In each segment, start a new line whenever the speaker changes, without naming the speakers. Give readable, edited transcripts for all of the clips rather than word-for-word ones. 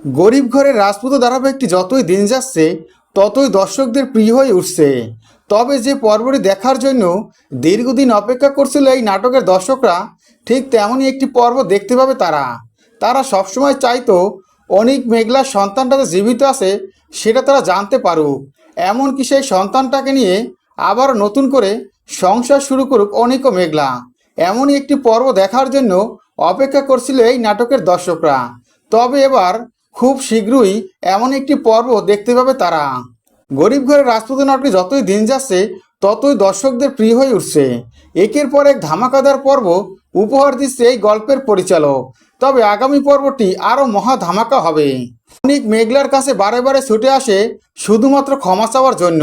গরিব ঘরের রাজপুত ধারাবাহিকটি যতই দিন যাচ্ছে ততই দর্শকদের প্রিয় হয়ে উঠছে। তবে যে পর্বটি দেখার জন্য দীর্ঘদিন অপেক্ষা করছিল এই নাটকের দর্শকরা, ঠিক তেমনই একটি পর্ব দেখতে পাবে তারা। তারা সবসময় চাইতো অনিক মেঘলার সন্তানটা যে জীবিত আছে সেটা তারা জানতে পারুক, এমনকি সেই সন্তানটাকে নিয়ে আবার নতুন করে সংসার শুরু করুক অনিক ও মেঘলা। এমনই একটি পর্ব দেখার জন্য অপেক্ষা করছিল এই নাটকের দর্শকরা। তবে এবার খুব শীঘ্রই এমন একটি পর্ব দেখতে পাবে তারা। গরিব ঘরের রাজপুত নাটকটি যতই দিন যাচ্ছে ততই দর্শকদের প্রিয় হয়ে উঠছে। একের পর এক ধামাকাদার পর্ব উপহার দিচ্ছে এই গল্পের পরিচালক। তবে আগামী পর্বটি আরও মহা ধামাকা হবে। অনিক মেঘলার কাছে বারে বারে ছুটে আসে শুধুমাত্র ক্ষমা চাওয়ার জন্য।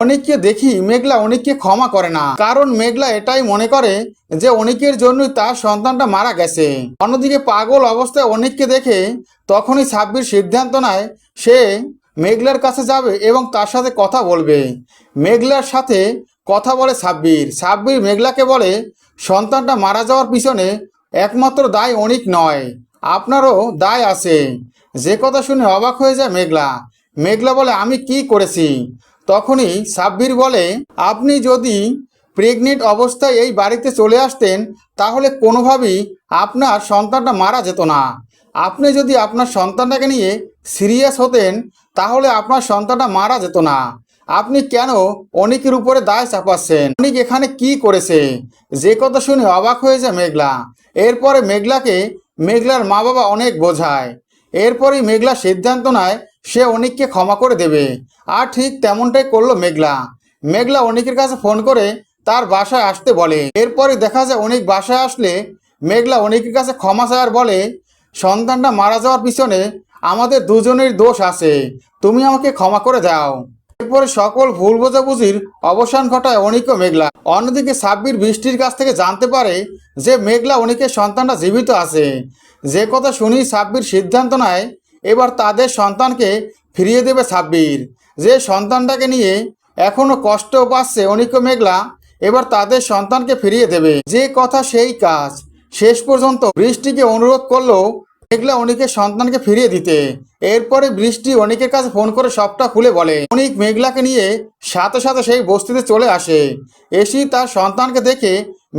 অনিককে দেখি মেঘলা অনিককে ক্ষমা করে না, কারণ মেঘলা এটাই মনে করে যে অনিকের জন্যই তার সন্তানটা মারা গেছে। অন্যদিকে পাগল অবস্থায় অনিককে দেখে তখনই সাব্বির সিদ্ধান্ত নেয় সে মেঘলার কাছে যাবে এবং তার সাথে কথা বলবে। মেঘলার সাথে কথা বলে সাব্বির মেঘলাকে বলে, সন্তানটা মারা যাওয়ার পিছনে একমাত্র দায় অনিক নয়, আপনারও দায় আছে। যে কথা শুনে অবাক হয়ে যায় মেঘলা বলে, আমি কি করেছি? তখনই সাব্বির বলে, আপনি যদি প্রেগনেন্ট অবস্থায় এই বাড়িতে চলে আসতেন তাহলে কোনোভাবেই আপনার সন্তানটা মারা যেত না। আপনি যদি আপনার সন্তানটাকে নিয়ে সিরিয়াস হতেন তাহলে আপনার সন্তানটা মারা যেত না। আপনি কেন অনিকের উপরে দায় চাপাচ্ছেন? অনিক এখানে কি করেছে? যে কথা শুনে অবাক হয়ে যায় মেঘলা। এরপরে মেঘলাকে মেঘলার মা বাবা অনেক বোঝায়। এরপরই মেঘলা সিদ্ধান্ত নেয় সে অনিককে ক্ষমা করে দেবে। আর ঠিক তেমনটাই করলো মেঘলা অনিকের কাছে ফোন করে তার বাসায় আসতে বলে। এরপরে দেখা যায় অনিক বাসায় আসলে মেঘলা অনিকের কাছে ক্ষমা চায় আর বলে, সন্তানটা মারা যাওয়ার পিছনে আমাদের দুজনের দোষ আছে, তুমি আমাকে ক্ষমা করে দাও। এরপরে সকল ভুল বোঝাবুঝির অবসান ঘটায় অনিক ও মেঘলা। অন্যদিকে সাব্বির বৃষ্টির কাছ থেকে জানতে পারে যে মেঘলা অনিকের সন্তানটা জীবিত আছে। যে কথা শুনি সাব্বির সিদ্ধান্ত নেয় এবার তাদের সন্তানকে ফিরিয়ে দেবে সাব্বির। যে সন্তানটাকে নিয়ে এখনো কষ্ট পাচ্ছে অনিক ও মেঘলা, এবার তাদের সন্তানকে ফিরিয়ে দেবে। যে কথা সেই কাজ। শেষ পর্যন্ত বৃষ্টিকে অনুরোধ করলো মেঘলা অনিকের সন্তানকে ফিরিয়ে দিতে। এরপরে বৃষ্টি অনিকের কাছে ফোন করে সবটা খুলে বলে। অনিক মেঘলাকে নিয়ে সাথে সাথে সেই বস্তিতে চলে আসে। এসেই তার সন্তানকে দেখে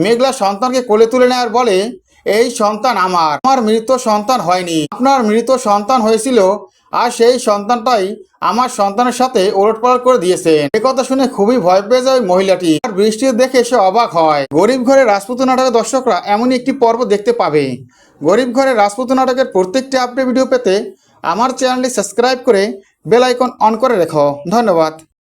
মেঘলা সন্তানকে কোলে তুলে নেয় আর বলে, এই সন্তান আমার মৃত সন্তান হয়নি, আপনার মৃত সন্তান হয়েছিল, আর সেই সন্তানটাই আমার সন্তানের সাথে ওলটপালট করে দিয়েছেন। এ কথা শুনে খুবই ভয় পেয়ে যায় মহিলাটি। আর বৃষ্টি দেখে সে অবাক হয়। গরিব ঘরের রাজপুত নাটকের দর্শকরা এমনই একটি পর্ব দেখতে পাবে। গরিব ঘরের রাজপুত নাটকের প্রত্যেকটি আপডেট ভিডিও পেতে আমার চ্যানেলটি সাবস্ক্রাইব করে বেল আইকন অন করে রেখো। ধন্যবাদ।